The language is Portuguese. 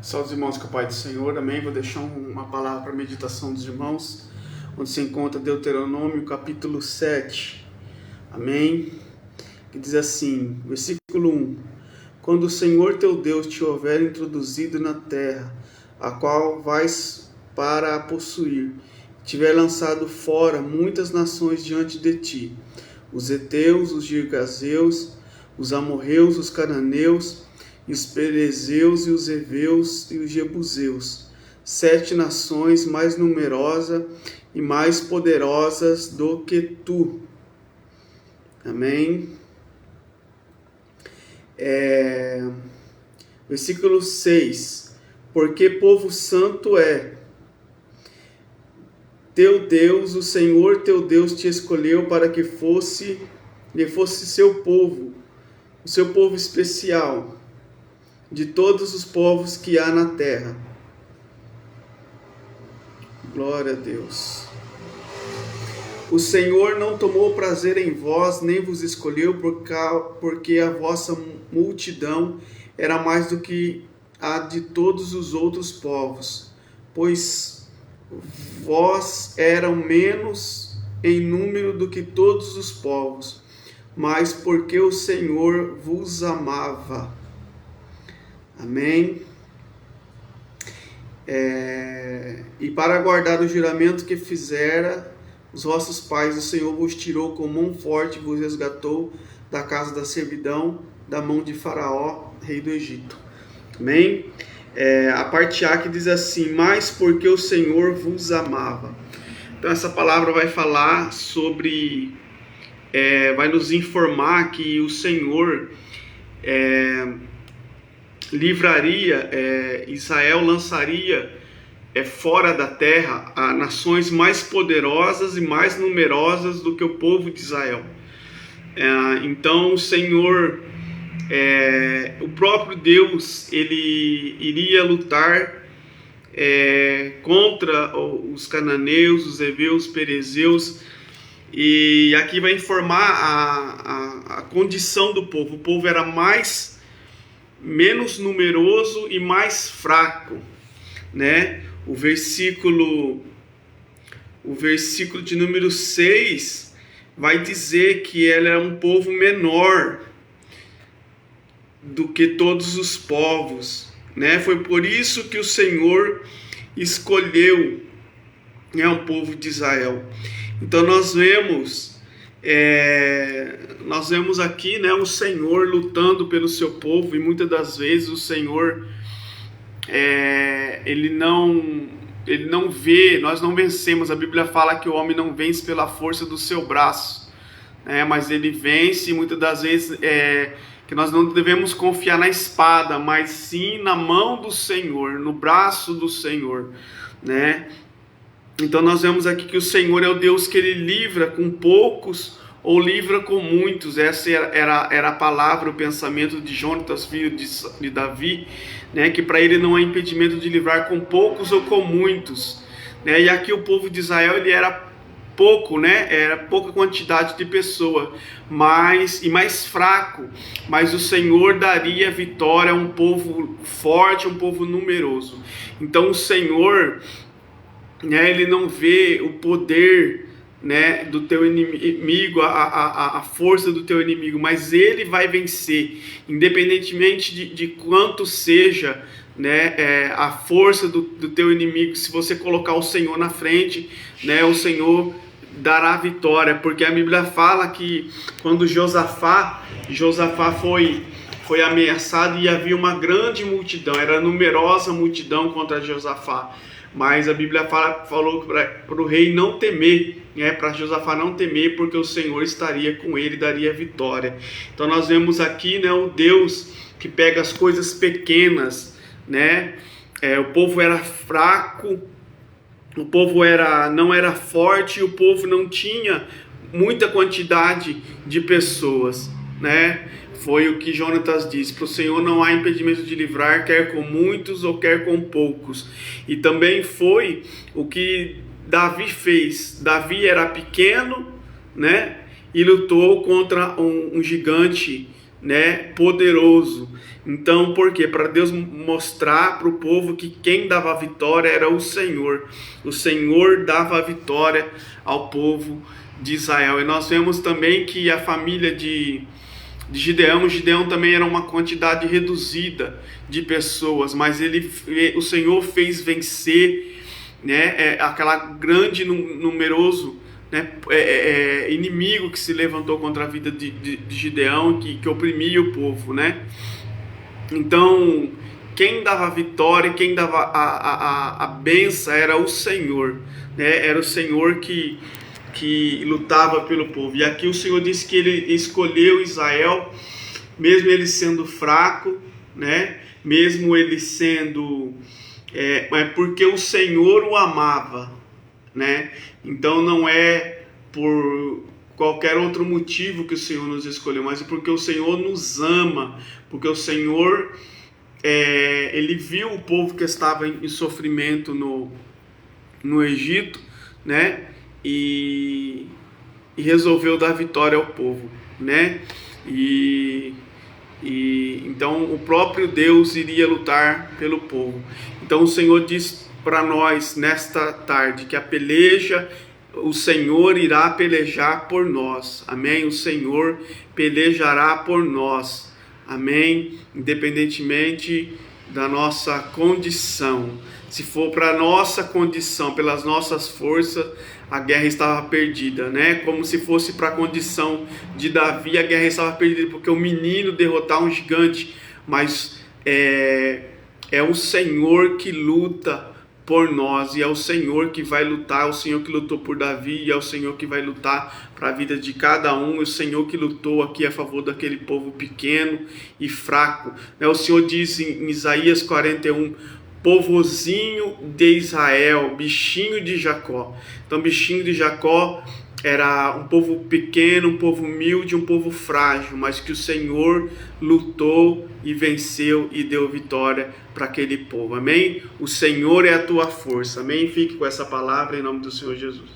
Salve os irmãos com a paz do Senhor, amém? Vou deixar uma palavra para a meditação dos irmãos, onde se encontra Deuteronômio capítulo 7, amém? Que diz assim, versículo 1: Quando o Senhor teu Deus te houver introduzido na terra, a qual vais para a possuir, tiver lançado fora muitas nações diante de ti, os heteus, os girgazeus, os amorreus, os cananeus, e os perezeus, e os heveus, e os jebuseus, 7 nações mais numerosas e mais poderosas do que tu. Amém? Versículo 6: Porque povo santo é teu Deus, o Senhor teu Deus te escolheu para que fosse seu povo, o seu povo especial, de todos os povos que há na terra. Glória a Deus. O Senhor não tomou prazer em vós, nem vos escolheu, porque a vossa multidão era mais do que a de todos os outros povos, pois vós eram menos em número do que todos os povos, mas porque o Senhor vos amava. Amém? E para guardar o juramento que fizera os vossos pais, o Senhor vos tirou com mão forte e vos resgatou da casa da servidão, da mão de Faraó, rei do Egito. Amém? A parte A que diz assim, mas porque o Senhor vos amava. Então essa palavra vai falar sobre, vai nos informar que o Senhor livraria, Israel lançaria fora da terra a nações mais poderosas e mais numerosas do que o povo de Israel. Então o Senhor, o próprio Deus, ele iria lutar contra os cananeus, os heveus, os perezeus, e aqui vai informar a condição do povo. O povo era menos numeroso e mais fraco, né? O versículo de número 6 vai dizer que ele era um povo menor do que todos os povos, né? Foi por isso que o Senhor escolheu, né, o povo de Israel. Então nós vemos aqui, né, o Senhor lutando pelo seu povo, e muitas das vezes o Senhor ele não vê, nós não vencemos. A Bíblia fala que o homem não vence pela força do seu braço, né, mas ele vence muitas das vezes, que nós não devemos confiar na espada, mas sim na mão do Senhor, no braço do Senhor, né? Então nós vemos aqui que o Senhor é o Deus que ele livra com poucos ou livra com muitos. Essa era a palavra, o pensamento de Jonatas, filho de Davi, né? Que para ele não há impedimento de livrar com poucos ou com muitos, né? E aqui o povo de Israel, ele era pouco, né? Era pouca quantidade de pessoa, mais fraco, mas o Senhor daria vitória a um povo forte, um povo numeroso. Então o Senhor, né, ele não vê o poder, né, do teu inimigo, a força do teu inimigo, mas ele vai vencer, independentemente de quanto seja, né, a força do teu inimigo. Se você colocar o Senhor na frente, né, o Senhor dará vitória, porque a Bíblia fala que quando Josafá foi ameaçado e havia uma grande multidão, era numerosa multidão contra Josafá, mas a Bíblia falou para o rei não temer, né, para Josafá não temer, porque o Senhor estaria com ele e daria vitória. Então nós vemos aqui, né, o Deus que pega as coisas pequenas, né? O povo era fraco, o povo não era forte, o povo não tinha muita quantidade de pessoas, né? Foi o que Jonatas disse: para o Senhor não há impedimento de livrar, quer com muitos ou quer com poucos. E também foi o que Davi fez. Davi era pequeno, né? E lutou contra um gigante, né, poderoso. Então, por quê? Para Deus mostrar para o povo que quem dava a vitória era o Senhor. O Senhor dava a vitória ao povo de Israel. E nós vemos também que a família de Gideão também era uma quantidade reduzida de pessoas, mas o Senhor fez vencer, né, aquela grande numeroso, né, inimigo que se levantou contra a vida de Gideão, que oprimia o povo, né? Então, quem dava a vitória, quem dava a benção era o Senhor, né? Era o Senhor que lutava pelo povo. E aqui o Senhor disse que ele escolheu Israel, mesmo ele sendo fraco, né? Mesmo ele sendo... porque o Senhor o amava, né? Então não é por qualquer outro motivo que o Senhor nos escolheu, mas é porque o Senhor nos ama, porque o Senhor, ele viu o povo que estava em sofrimento no Egito, né? E resolveu dar vitória ao povo, né? E então o próprio Deus iria lutar pelo povo. Então o Senhor diz para nós nesta tarde que a peleja, o Senhor irá pelejar por nós, amém? O Senhor pelejará por nós, amém? Independentemente da nossa condição. Se for para a nossa condição, pelas nossas forças, a guerra estava perdida, né? Como se fosse para a condição de Davi, a guerra estava perdida, porque o menino derrotar um gigante, mas é o Senhor que luta por nós, e é o Senhor que vai lutar, é o Senhor que lutou por Davi, e é o Senhor que vai lutar para a vida de cada um, é o Senhor que lutou aqui a favor daquele povo pequeno e fraco. O Senhor diz em Isaías 41, povozinho de Israel, bichinho de Jacó. Então, bichinho de Jacó era um povo pequeno, um povo humilde, um povo frágil, mas que o Senhor lutou e venceu e deu vitória para aquele povo, amém? O Senhor é a tua força, amém? Fique com essa palavra em nome do Senhor Jesus.